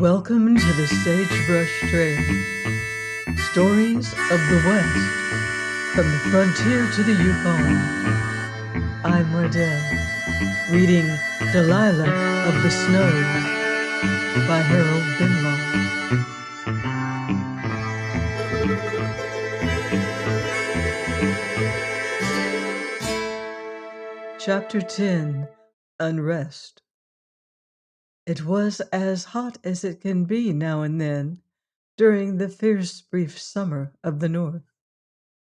Welcome to the Sagebrush Trail. Stories of the West, from the frontier to the Yukon. I'm Mardell, reading Delilah of the Snows by Harold Binlaw. Chapter 10, Unrest. It was as hot as it can be now and then during the fierce brief summer of the North,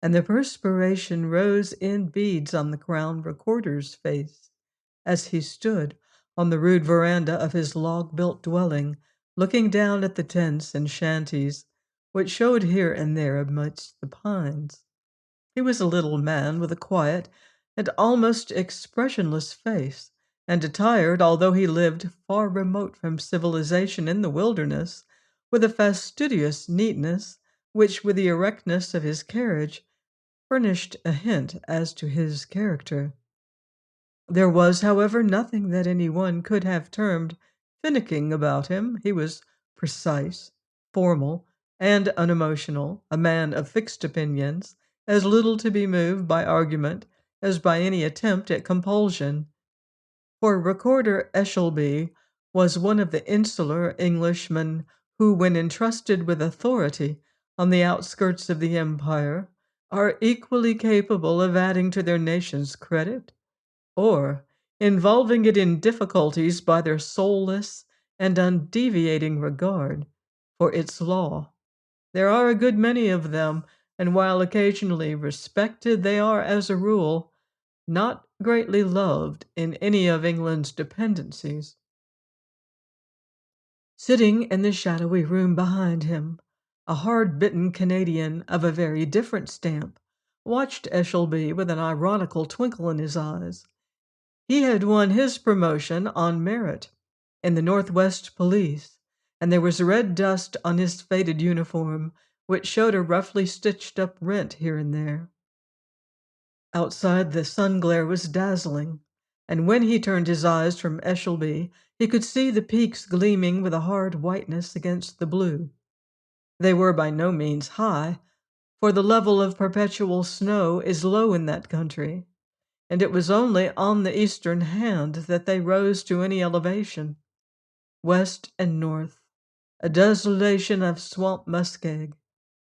and the perspiration rose in beads on the Crown Recorder's face as he stood on the rude veranda of his log-built dwelling, looking down at the tents and shanties which showed here and there amidst the pines. He was a little man with a quiet and almost expressionless face, and attired, although he lived far remote from civilization in the wilderness, with a fastidious neatness which, with the erectness of his carriage, furnished a hint as to his character. There was, however, nothing that any one could have termed finicking about him. He was precise, formal, and unemotional, a man of fixed opinions, as little to be moved by argument as by any attempt at compulsion. For Recorder Eshelby was one of the insular Englishmen who, when entrusted with authority on the outskirts of the empire, are equally capable of adding to their nation's credit or involving it in difficulties by their soulless and undeviating regard for its law. There are a good many of them, and while occasionally respected, they are, as a rule, not greatly loved in any of England's dependencies. Sitting in the shadowy room behind him, a hard-bitten Canadian of a very different stamp watched Eshelby with an ironical twinkle in his eyes. He had won his promotion on merit in the Northwest Police, and there was red dust on his faded uniform, which showed a roughly stitched up rent here and there. Outside, the sun glare was dazzling, and when he turned his eyes from Eshelby, he could see the peaks gleaming with a hard whiteness against the blue. They were by no means high, for the level of perpetual snow is low in that country, and it was only on the eastern hand that they rose to any elevation. West and north, a desolation of swamp muskeg,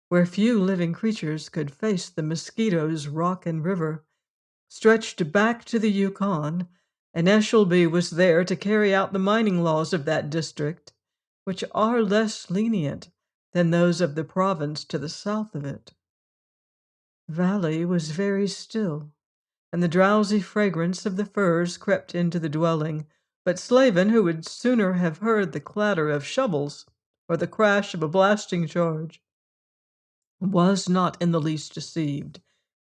where few living creatures could face the mosquitoes, rock and river, stretched back to the Yukon, and Eshelby was there to carry out the mining laws of that district, which are less lenient than those of the province to the south of it. Valley was very still, and the drowsy fragrance of the firs crept into the dwelling, but Slavin, who would sooner have heard the clatter of shovels or the crash of a blasting charge, was not in the least deceived.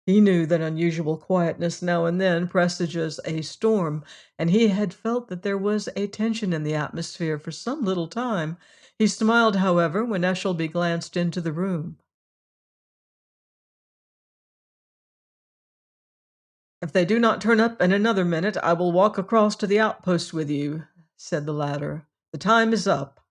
He knew that unusual quietness now and then presages a storm, and he had felt that there was a tension in the atmosphere for some little time. He smiled, however, when Eshelby glanced into the room. "If they do not turn up in another minute, I will walk across to the outpost with you," said the latter. "The time is up."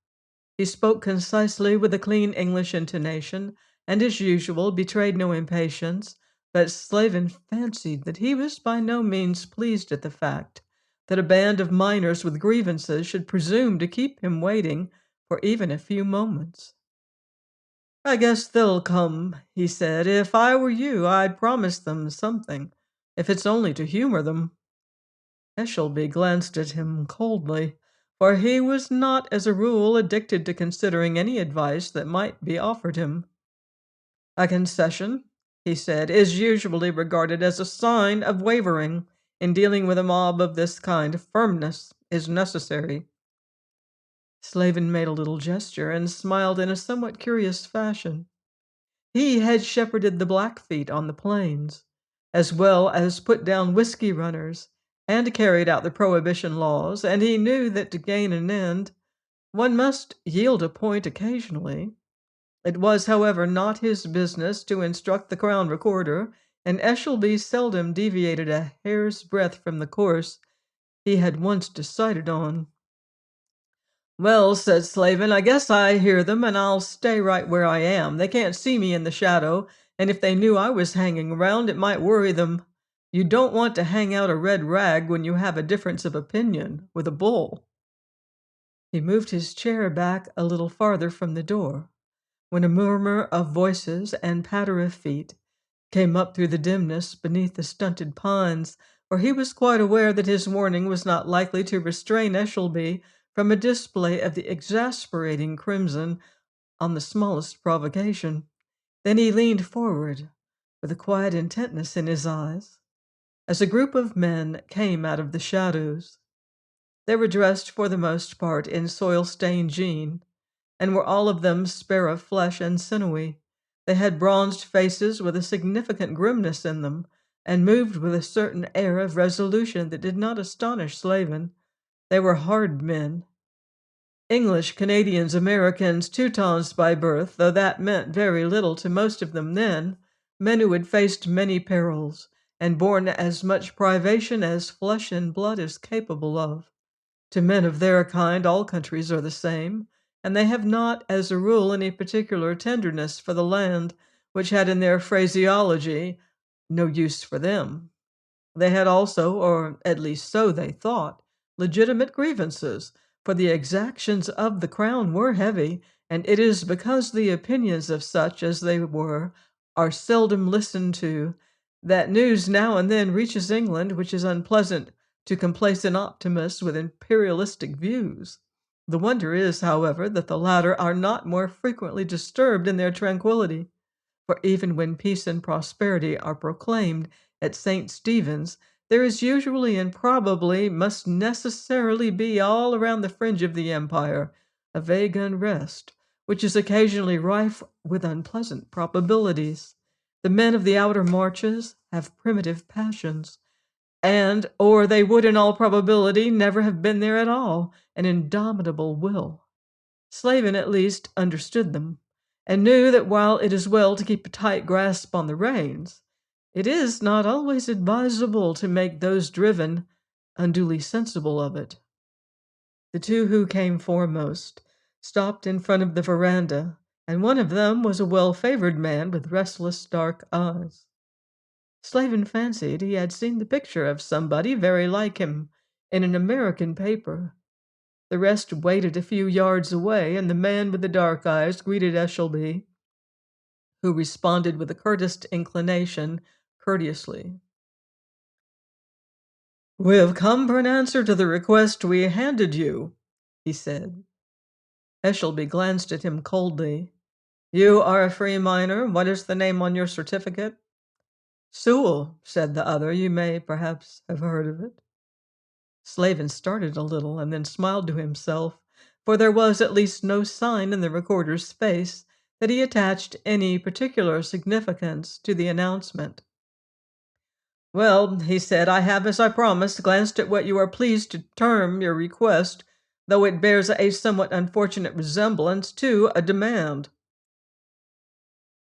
He spoke concisely with a clean English intonation, and, as usual, betrayed no impatience, but Slavin fancied that he was by no means pleased at the fact that a band of miners with grievances should presume to keep him waiting for even a few moments. "I guess they'll come," he said. "If I were you, I'd promise them something, if it's only to humor them." Eshelby glanced at him coldly, for he was not, as a rule, addicted to considering any advice that might be offered him. "A concession," he said, "is usually regarded as a sign of wavering. In dealing with a mob of this kind, firmness is necessary." Slavin made a little gesture and smiled in a somewhat curious fashion. He had shepherded the Blackfeet on the plains, as well as put down whiskey runners, and carried out the prohibition laws, and he knew that to gain an end, one must yield a point occasionally. It was, however, not his business to instruct the Crown Recorder, and Eshelby seldom deviated a hair's breadth from the course he had once decided on. Well, said Slavin, I guess I hear them, and I'll stay right where I am. They can't see me in the shadow, and if they knew I was hanging around, it might worry them. You don't want to hang out a red rag when you have a difference of opinion with a bull. He moved his chair back a little farther from the door, when a murmur of voices and patter of feet came up through the dimness beneath the stunted pines, for he was quite aware that his warning was not likely to restrain Eshelby from a display of the exasperating crimson on the smallest provocation. Then he leaned forward, with a quiet intentness in his eyes, as a group of men came out of the shadows. They were dressed for the most part in soil-stained jean, and were all of them spare of flesh and sinewy. They had bronzed faces with a significant grimness in them, and moved with a certain air of resolution that did not astonish Slavin. They were hard men. English, Canadians, Americans, Teutons by birth, though that meant very little to most of them then, men who had faced many perils, and borne as much privation as flesh and blood is capable of. To men of their kind, all countries are the same, and they have not, as a rule, any particular tenderness for the land, which had in their phraseology no use for them. They had also, or at least so they thought, legitimate grievances, for the exactions of the crown were heavy, and it is because the opinions of such as they were are seldom listened to that news now and then reaches England which is unpleasant to complacent optimists with imperialistic views. The wonder is, however, that the latter are not more frequently disturbed in their tranquillity, for even when peace and prosperity are proclaimed at St. Stephen's, there is usually and probably must necessarily be all around the fringe of the empire a vague unrest, which is occasionally rife with unpleasant probabilities. The men of the outer marches have primitive passions, and, or they would in all probability never have been there at all, an indomitable will. Slavin at least understood them, and knew that while it is well to keep a tight grasp on the reins, it is not always advisable to make those driven unduly sensible of it. The two who came foremost stopped in front of the veranda, and one of them was a well-favored man with restless dark eyes. Slavin fancied he had seen the picture of somebody very like him in an American paper. The rest waited a few yards away, and the man with the dark eyes greeted Eshelby, who responded with a curtest inclination, courteously. "We have come for an answer to the request we handed you," he said. Eshelby glanced at him coldly. "You are a free miner. What is the name on your certificate?" "Sewell," said the other. "You may perhaps have heard of it." Slavin started a little, and then smiled to himself, for there was at least no sign in the recorder's face that he attached any particular significance to the announcement. "Well," he said, "I have, as I promised, glanced at what you are pleased to term your request, though it bears a somewhat unfortunate resemblance to a demand."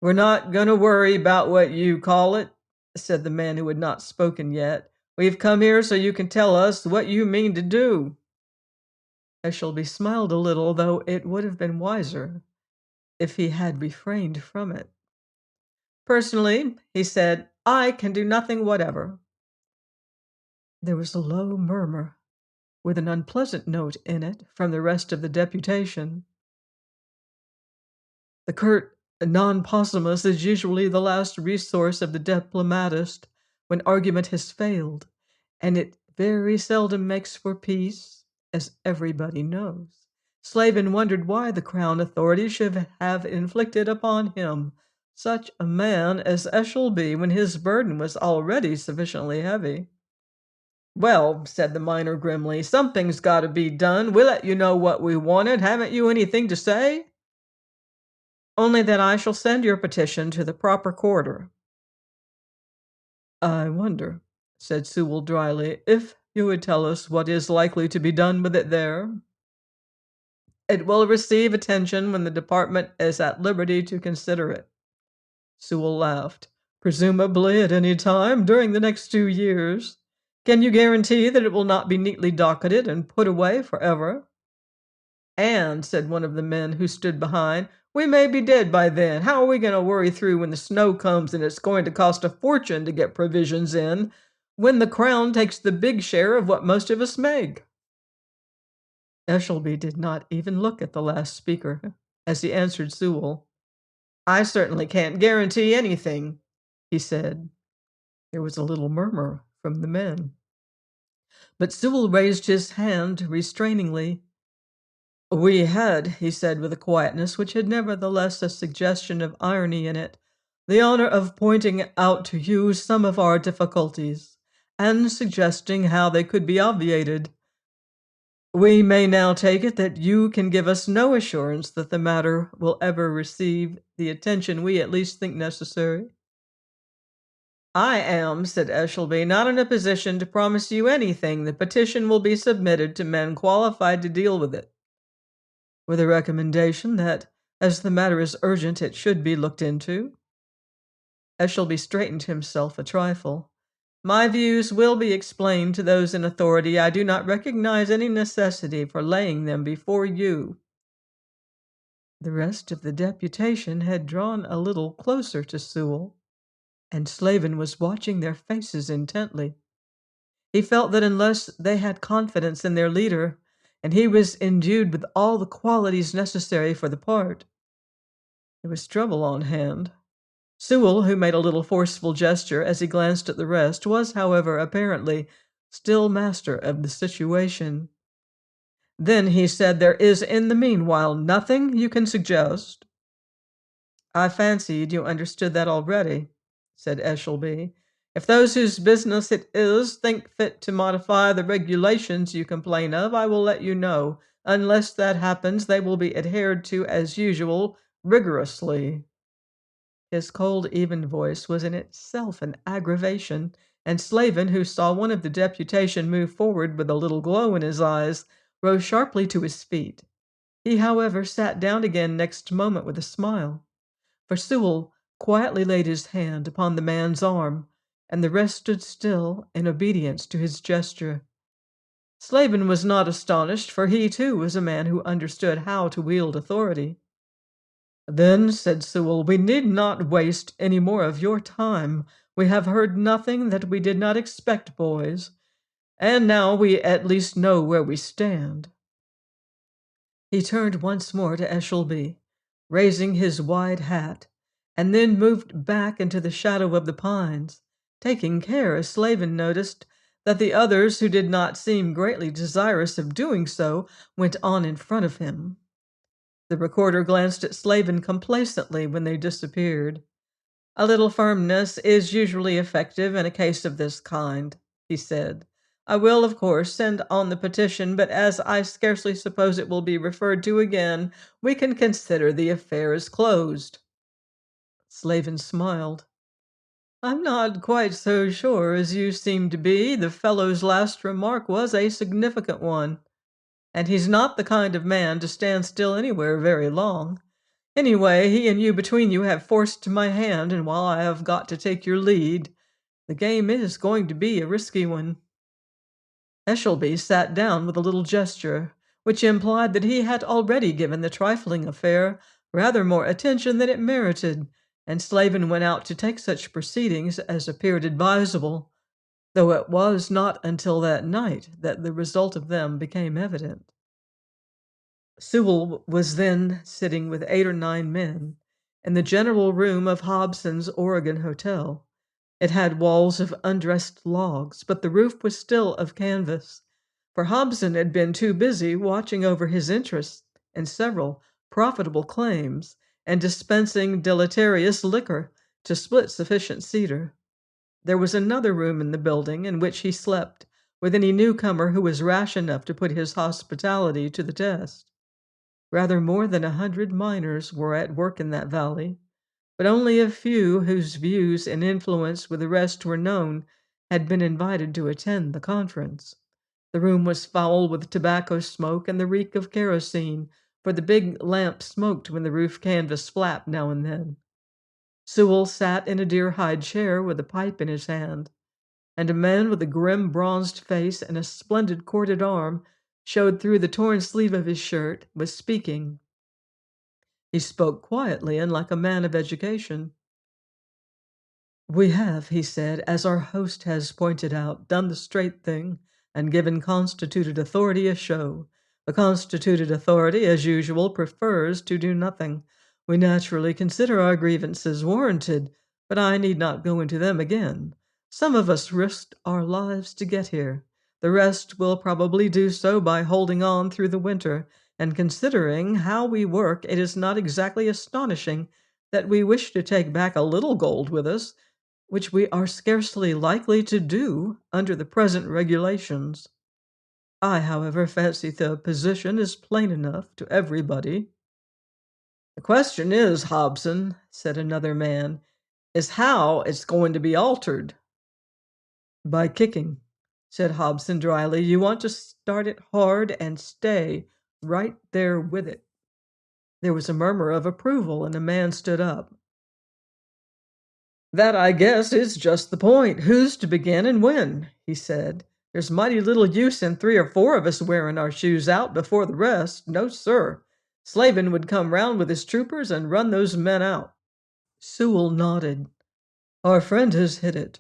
"We're not going to worry about what you call it," said the man who had not spoken yet. "We've come here so you can tell us what you mean to do." Eshelby smiled a little, though it would have been wiser if he had refrained from it. "Personally," he said, "I can do nothing whatever." There was a low murmur, with an unpleasant note in it, from the rest of the deputation. The curt non-possumus is usually the last resource of the diplomatist when argument has failed, and it very seldom makes for peace, as everybody knows. Slavin wondered why the Crown authorities should have inflicted upon him such a man as Eshelby when his burden was already sufficiently heavy. "Well," said the miner grimly, "something's got to be done. We let you know what we wanted. Haven't you anything to say?" "Only that I shall send your petition to the proper quarter." "I wonder," said Sewell dryly, "if you would tell us what is likely to be done with it there." "It will receive attention when the department is at liberty to consider it." Sewell laughed. "Presumably at any time during the next 2 years. Can you guarantee that it will not be neatly docketed and put away forever?" "And," said one of the men who stood behind, "we may be dead by then. How are we going to worry through when the snow comes and it's going to cost a fortune to get provisions in, when the Crown takes the big share of what most of us make?" Eshelby did not even look at the last speaker as he answered Sewell. "I certainly can't guarantee anything," he said. There was a little murmur from the men. But Sewell raised his hand restrainingly. "We had," he said with a quietness which had nevertheless a suggestion of irony in it, "the honor of pointing out to you some of our difficulties, and suggesting how they could be obviated. We may now take it that you can give us no assurance that the matter will ever receive the attention we at least think necessary." "I am," said Eshelby, "not in a position to promise you anything. The petition will be submitted to men qualified to deal with it." "With a recommendation that, as the matter is urgent, it should be looked into." Eshelby straightened himself a trifle. "My views will be explained to those in authority. I do not recognize any necessity for laying them before you." The rest of the deputation had drawn a little closer to Sewell, and Slavin was watching their faces intently. He felt that unless they had confidence in their leader, and he was endued with all the qualities necessary for the part, there was trouble on hand. Sewell, who made a little forceful gesture as he glanced at the rest, was, however, apparently still master of the situation. Then he said, "There is in the meanwhile nothing you can suggest?" "I fancied you understood that already," said Eshelby. "If those whose business it is think fit to modify the regulations you complain of, I will let you know. Unless that happens, they will be adhered to as usual, rigorously." His cold, even voice was in itself an aggravation, and Slavin, who saw one of the deputation move forward with a little glow in his eyes, rose sharply to his feet. He, however, sat down again next moment with a smile, for Sewell quietly laid his hand upon the man's arm, and the rest stood still in obedience to his gesture. Slavin was not astonished, for he too was a man who understood how to wield authority. "Then," said Sewell, "we need not waste any more of your time. We have heard nothing that we did not expect, boys, and now we at least know where we stand." He turned once more to Eshelby, raising his wide hat, and then moved back into the shadow of the pines, taking care, as Slavin noticed, that the others, who did not seem greatly desirous of doing so, went on in front of him. The recorder glanced at Slavin complacently when they disappeared. "A little firmness is usually effective in a case of this kind," he said. "I will, of course, send on the petition, but as I scarcely suppose it will be referred to again, we can consider the affair as closed." Slavin smiled. "I'm not quite so sure as you seem to be. The fellow's last remark was a significant one, and he's not the kind of man to stand still anywhere very long. Anyway, he and you between you have forced my hand, and while I have got to take your lead, the game is going to be a risky one." Eshelby sat down with a little gesture, which implied that he had already given the trifling affair rather more attention than it merited, and Slavin went out to take such proceedings as appeared advisable, though it was not until that night that the result of them became evident. Sewell was then sitting with 8 or 9 men in the general room of Hobson's Oregon Hotel. It had walls of undressed logs, but the roof was still of canvas, for Hobson had been too busy watching over his interests in several profitable claims and dispensing deleterious liquor to split sufficient cedar. There was another room in the building in which he slept with any newcomer who was rash enough to put his hospitality to the test. Rather more than 100 miners were at work in that valley, but only a few whose views and influence with the rest were known had been invited to attend the conference. The room was foul with tobacco smoke and the reek of kerosene, for the big lamp smoked when the roof canvas flapped now and then. Sewell sat in a deer-hide chair with a pipe in his hand, and a man with a grim bronzed face and a splendid corded arm showed through the torn sleeve of his shirt, was speaking. He spoke quietly and like a man of education. "We have," he said, "as our host has pointed out, done the straight thing and given constituted authority a show. The constituted authority, as usual, prefers to do nothing. We naturally consider our grievances warranted, but I need not go into them again. Some of us risked our lives to get here. The rest will probably do so by holding on through the winter, and considering how we work, it is not exactly astonishing that we wish to take back a little gold with us, which we are scarcely likely to do under the present regulations. I, however, fancy the position is plain enough to everybody." "The question is, Hobson," said another man, "is how it's going to be altered." "By kicking," said Hobson dryly. "You want to start it hard and stay right there with it." There was a murmur of approval, and a man stood up. "That, I guess, is just the point. Who's to begin and when?" he said. "There's mighty little use in 3 or 4 of us wearing our shoes out before the rest. No, sir. Slavin would come round with his troopers and run those men out." Sewell nodded. "Our friend has hit it.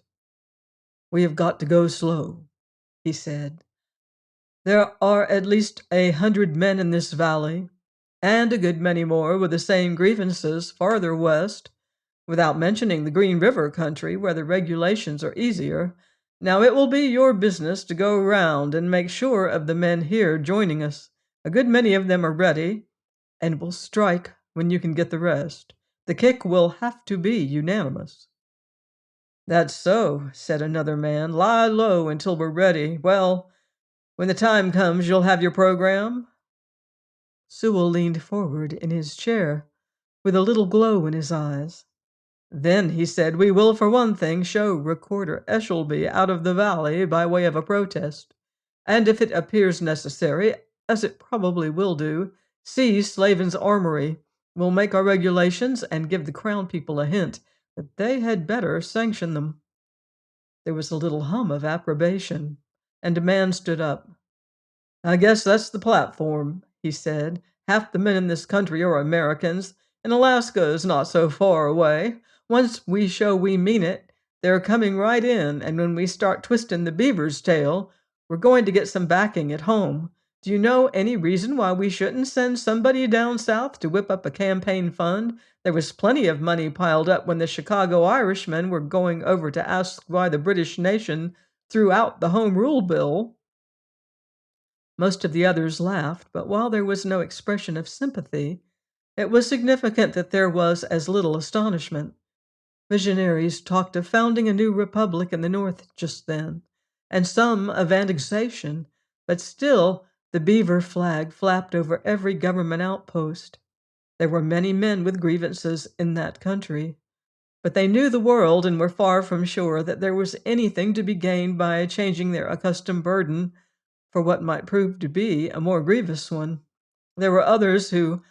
We have got to go slow," he said. "There are at least 100 men in this valley, and a good many more with the same grievances farther west, without mentioning the Green River country, where the regulations are easier. Now it will be your business to go round and make sure of the men here joining us. A good many of them are ready, and will strike when you can get the rest. The kick will have to be unanimous." "That's so," said another man. "Lie low until we're ready. Well, when the time comes, you'll have your program?" Sewell leaned forward in his chair, with a little glow in his eyes. "Then," he said, "we will for one thing show Recorder Eshelby out of the valley by way of a protest, and if it appears necessary, as it probably will do, seize Slavin's armory. We'll make our regulations and give the Crown people a hint that they had better sanction them." There was a little hum of approbation, and a man stood up. "I guess that's the platform," he said. "Half the men in this country are Americans, and Alaska is not so far away. Once we show we mean it, they're coming right in, and when we start twisting the beaver's tail, we're going to get some backing at home. Do you know any reason why we shouldn't send somebody down south to whip up a campaign fund? There was plenty of money piled up when the Chicago Irishmen were going over to ask why the British nation threw out the Home Rule Bill." Most of the others laughed, but while there was no expression of sympathy, it was significant that there was as little astonishment. Visionaries talked of founding a new republic in the North just then, and some of annexation, but still the beaver flag flapped over every government outpost. There were many men with grievances in that country, but they knew the world and were far from sure that there was anything to be gained by changing their accustomed burden for what might prove to be a more grievous one. There were others who,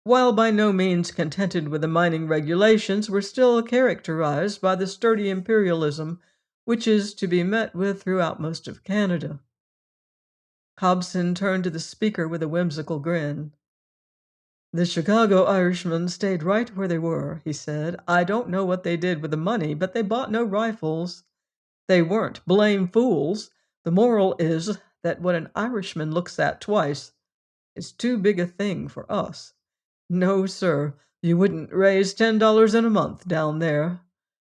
while by no means contented with the mining regulations, were still characterized by the sturdy imperialism which is to be met with throughout most of Canada. Hobson turned to the speaker with a whimsical grin. "The Chicago Irishmen stayed right where they were," he said. "I don't know what they did with the money, but they bought no rifles. They weren't blame fools. The moral is that what an Irishman looks at twice is too big a thing for us. No, sir, you wouldn't raise $10 in a month down there.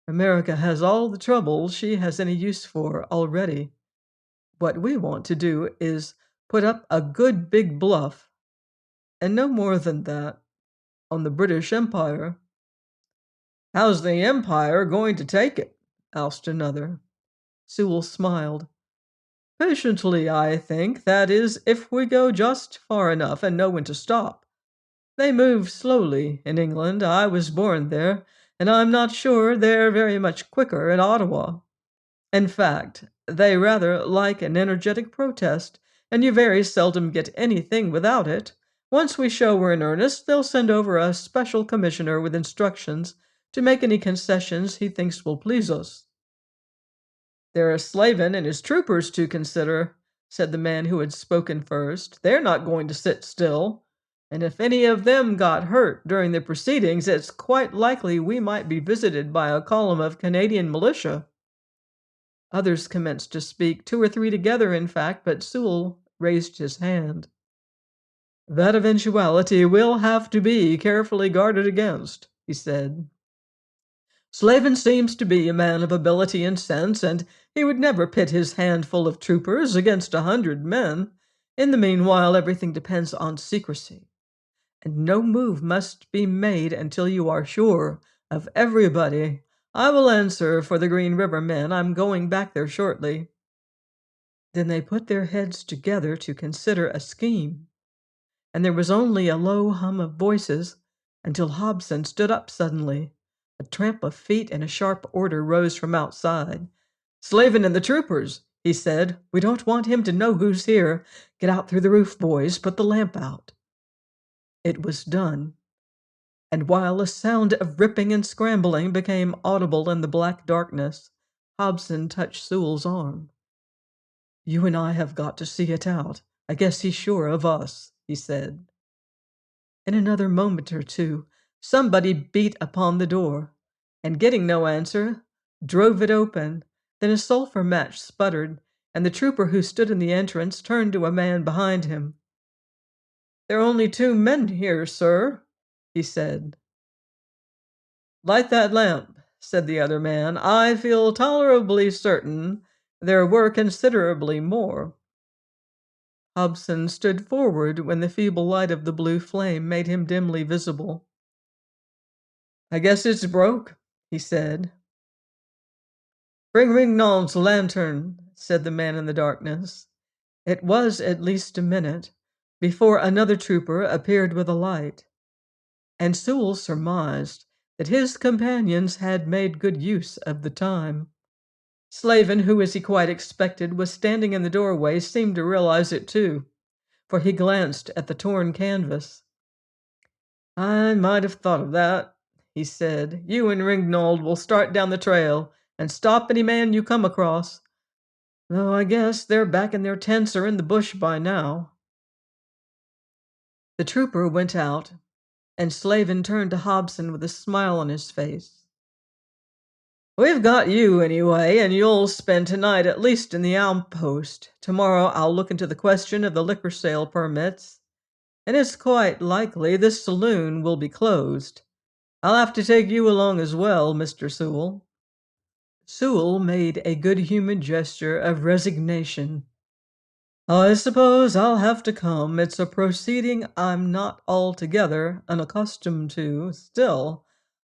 America has all the trouble she has any use for already. What we want to do is put up a good big bluff, and no more than that, on the British Empire." "How's the Empire going to take it?" asked another. Sewell smiled. "Patiently, I think. That is, if we go just far enough and know when to stop. They move slowly in England. I was born there, and I'm not sure they're very much quicker in Ottawa. In fact, they rather like an energetic protest, and you very seldom get anything without it. Once we show we're in earnest, they'll send over a special commissioner with instructions to make any concessions he thinks will please us." "There are Slavin and his troopers to consider," said the man who had spoken first. "They're not going to sit still. And if any of them got hurt during the proceedings, it's quite likely we might be visited by a column of Canadian militia." Others commenced to speak, two or three together, in fact, but Sewell raised his hand. "That eventuality will have to be carefully guarded against," he said. "Slavin seems to be a man of ability and sense, and he would never pit his handful of troopers against 100 men. In the meanwhile, everything depends on secrecy, and no move must be made until you are sure of everybody. I will answer for the Green River men. I'm going back there shortly." Then they put their heads together to consider a scheme, and there was only a low hum of voices until Hobson stood up suddenly. A tramp of feet and a sharp order rose from outside. "Slavin and the troopers," he said. "We don't want him to know who's here. Get out through the roof, boys. Put the lamp out." It was done, and while a sound of ripping and scrambling became audible in the black darkness, Hobson touched Sewell's arm. "You and I have got to see it out. I guess he's sure of us," he said. In another moment or two, somebody beat upon the door, and getting no answer, drove it open. Then a sulphur match sputtered, and the trooper who stood in the entrance turned to a man behind him. "There are only 2 men here, sir," he said. "Light that lamp," said the other man. "I feel tolerably certain there were considerably more." Hobson stood forward when the feeble light of the blue flame made him dimly visible. "I guess it's broke," he said. "Bring Rignald's lantern," said the man in the darkness. It was at least a minute before another trooper appeared with a light, and Sewell surmised that his companions had made good use of the time. Slavin, who, as he quite expected, was standing in the doorway, seemed to realize it too, for he glanced at the torn canvas. "I might have thought of that," he said. "You and Ringnald will start down the trail and stop any man you come across. Though I guess they're back in their tents or in the bush by now." The trooper went out, and Slavin turned to Hobson with a smile on his face. "We've got you, anyway, and you'll spend tonight at least in the outpost. Tomorrow I'll look into the question of the liquor sale permits, and it's quite likely this saloon will be closed. I'll have to take you along as well, Mr. Sewell." Sewell made a good-humored gesture of resignation. "I suppose I'll have to come. It's a proceeding I'm not altogether unaccustomed to. Still,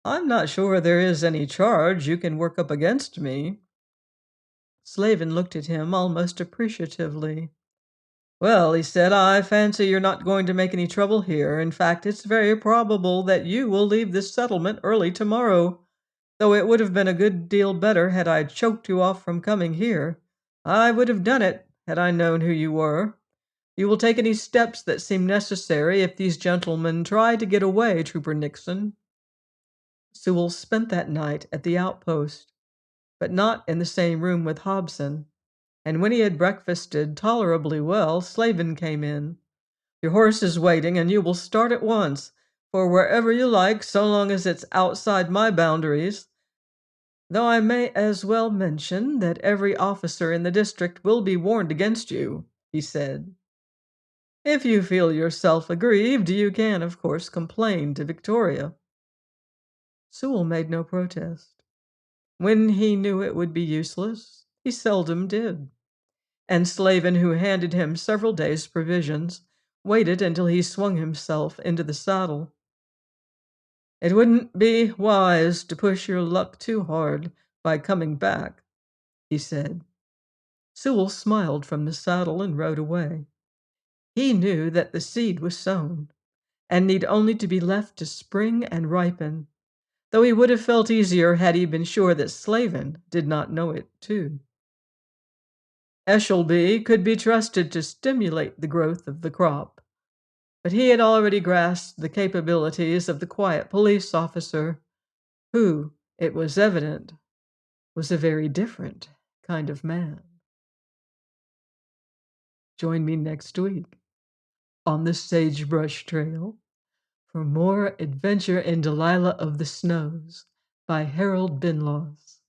I'm not sure there is any charge you can work up against me." Slavin looked at him almost appreciatively. "Well," he said, "I fancy you're not going to make any trouble here. In fact, it's very probable that you will leave this settlement early tomorrow, though it would have been a good deal better had I choked you off from coming here. I would have done it had I known who you were. You will take any steps that seem necessary if these gentlemen try to get away, Trooper Nixon." Sewell spent that night at the outpost, but not in the same room with Hobson, and when he had breakfasted tolerably well, Slavin came in. "Your horse is waiting, and you will start at once, for wherever you like, so long as it's outside my boundaries. Though I may as well mention that every officer in the district will be warned against you," he said. "If you feel yourself aggrieved, you can, of course, complain to Victoria." Sewell made no protest. When he knew it would be useless, he seldom did, and Slavin, who handed him several days' provisions, waited until he swung himself into the saddle. "It wouldn't be wise to push your luck too hard by coming back," he said. Sewell smiled from the saddle and rode away. He knew that the seed was sown, and need only to be left to spring and ripen, though he would have felt easier had he been sure that Slavin did not know it too. Eshelby could be trusted to stimulate the growth of the crop, but he had already grasped the capabilities of the quiet police officer, who, it was evident, was a very different kind of man. Join me next week on the Sagebrush Trail for more adventure in Delilah of the Snows by Harold Binlaws.